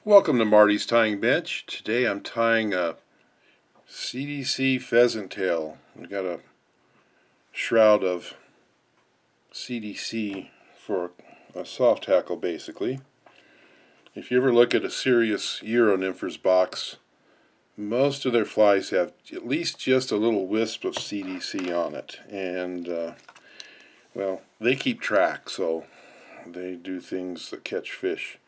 Welcome to Marty's Tying Bench. Today I'm tying a CDC Pheasant Tail. We got a shroud of CDC for a soft hackle basically. If you ever look at a serious Euro nymphers box, most of their flies have at least just a little wisp of CDC on it. And well, they keep track, so they do things that catch fish.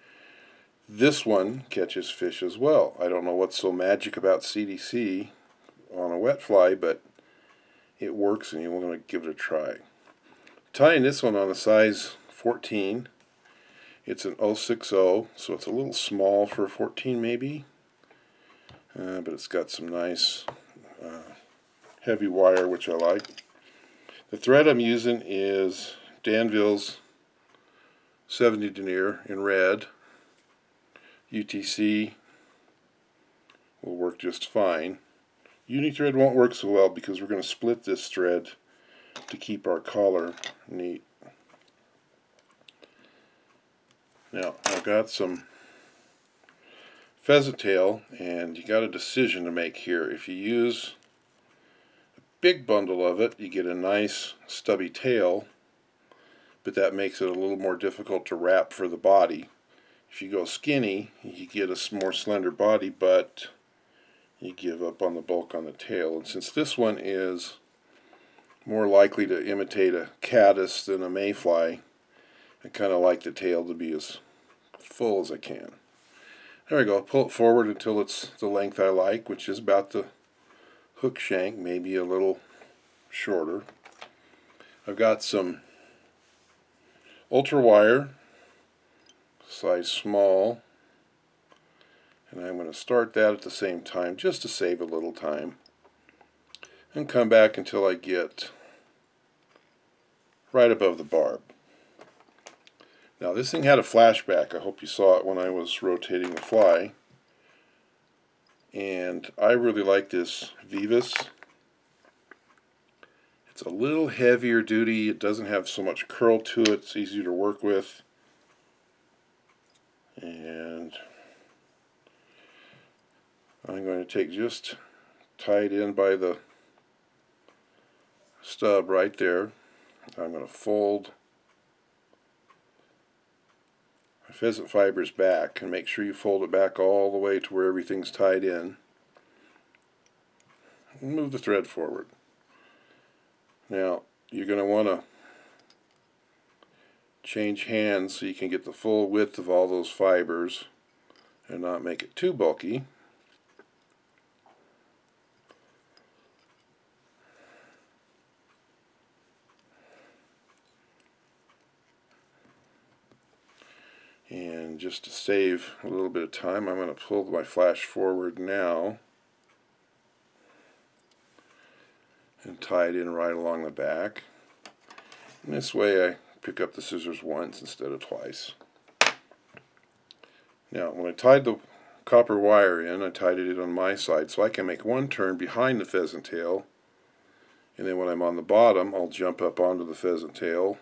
This one catches fish as well. I don't know what's so magic about CDC on a wet fly, but it works and you want to give it a try. Tying this one on a size 14. It's an 060, so it's a little small for a 14 maybe. But it's got some nice heavy wire, which I like. The thread I'm using is Danville's 70 denier in red. UTC will work just fine. Uni thread won't work so well because we're going to split this thread to keep our collar neat. Now I've got some pheasant tail, and you got a decision to make here. If you use a big bundle of it, you get a nice stubby tail, but that makes it a little more difficult to wrap for the body. If you go skinny, you get a more slender body, but you give up on the bulk on the tail. And since this one is more likely to imitate a caddis than a mayfly, I kind of like the tail to be as full as I can. There we go. Pull it forward until it's the length I like, which is about the hook shank, maybe a little shorter. I've got some ultra wire, size small, and I'm going to start that at the same time just to save a little time, and come back until I get right above the barb. Now this thing had a flashback. I hope you saw it when I was rotating the fly, and I really like this Veevus. It's a little heavier duty. It doesn't have so much curl to it. It's easier to work with. And I'm going to take just tie it in by the stub right there. I'm going to fold my pheasant fibers back, and make sure you fold it back all the way to where everything's tied in. And move the thread forward. Now you're going to want to change hands so you can get the full width of all those fibers and not make it too bulky. And just to save a little bit of time, I'm going to pull my flash forward now and tie it in right along the back. And this way I pick up the scissors once instead of twice. Now when I tied the copper wire in, I tied it in on my side so I can make one turn behind the pheasant tail, and then when I'm on the bottom I'll jump up onto the pheasant tail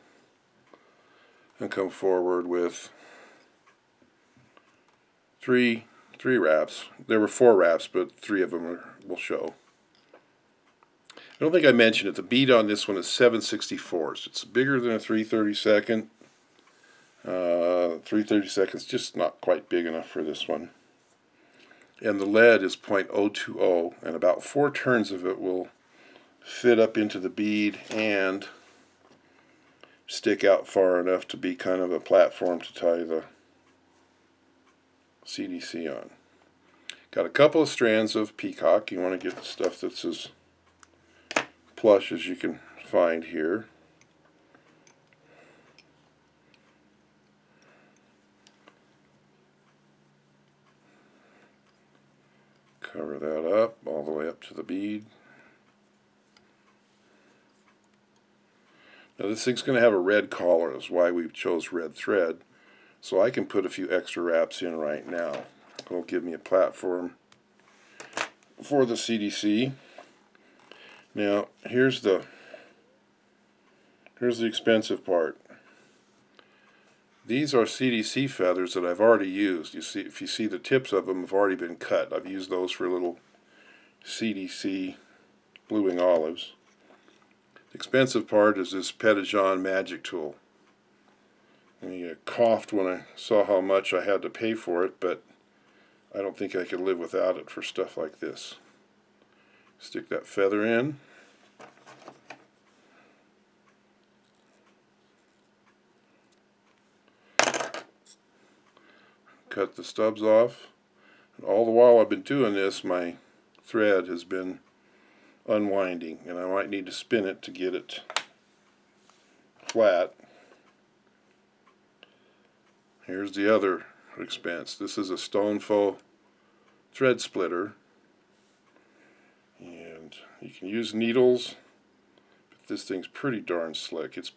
and come forward with three wraps. There were 4 wraps, but 3 of them will show. I don't think I mentioned it. The bead on this one is 7/64, it's bigger than a 3/32. 3/32 just not quite big enough for this one. And the lead is .020, and about 4 turns of it will fit up into the bead and stick out far enough to be kind of a platform to tie the CDC on. Got a couple of strands of peacock. You want to get the stuff that's as plush as you can find here. Cover that up all the way up to the bead. Now this thing's going to have a red collar. That's why we chose red thread. So I can put a few extra wraps in right now. It'll give me a platform for the CDC. Now here's the expensive part. These are CDC feathers that I've already used. You see, if you see the tips of them have already been cut. I've used those for little CDC blueing olives. The expensive part is this Petajon magic tool. I coughed when I saw how much I had to pay for it, but I don't think I could live without it for stuff like this. Stick that feather in. Cut the stubs off. And all the while I've been doing this, my thread has been unwinding, and I might need to spin it to get it flat. Here's the other expense. This is a Stonefo thread splitter, and you can use needles, but this thing's pretty darn slick. It's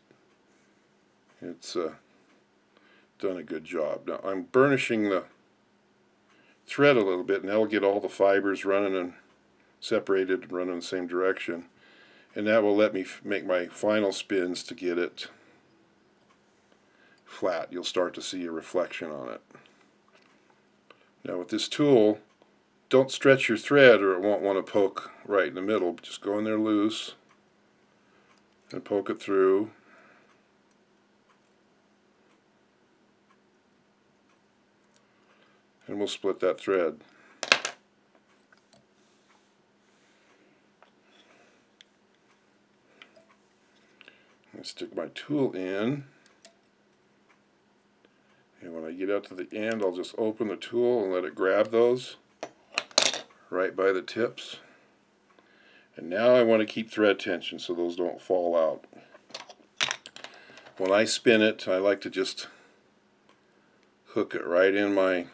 done a good job. Now I'm burnishing the thread a little bit, and that'll get all the fibers running and separated and running in the same direction, and that will let me make my final spins to get it flat. You'll start to see a reflection on it. Now with this tool, don't stretch your thread or it won't want to poke right in the middle. Just go in there loose and poke it through. And we'll split that thread. I stick my tool in, and when I get out to the end, I'll just open the tool and let it grab those right by the tips. And now I want to keep thread tension so those don't fall out. When I spin it, I like to just hook it right in my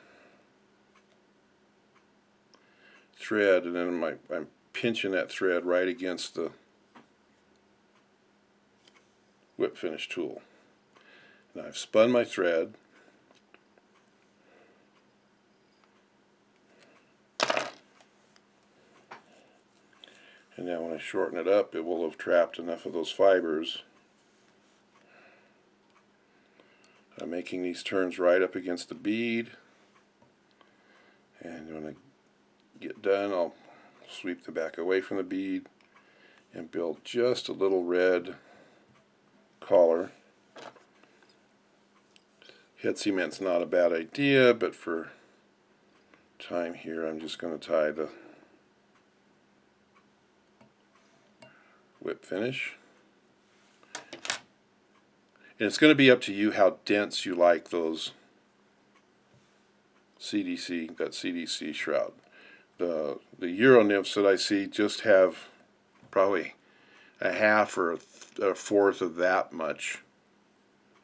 thread, and then I'm pinching that thread right against the whip finish tool. Now I've spun my thread, and now when I shorten it up, it will have trapped enough of those fibers. I'm making these turns right up against the bead, and when I get done, I'll sweep the back away from the bead and build just a little red collar. Head cement's not a bad idea, but for time here, I'm just going to tie the whip finish. And it's going to be up to you how dense you like those that CDC shroud. The Euro nymphs that I see just have probably a half or a fourth of that much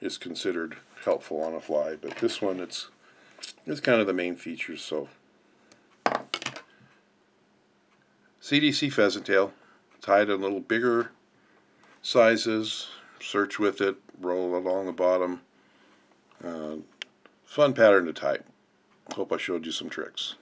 is considered helpful on a fly, but this one it's kind of the main features. So CDC Pheasant Tail, tied in a little bigger sizes, search with it, roll along the bottom. Fun pattern to type. Hope I showed you some tricks.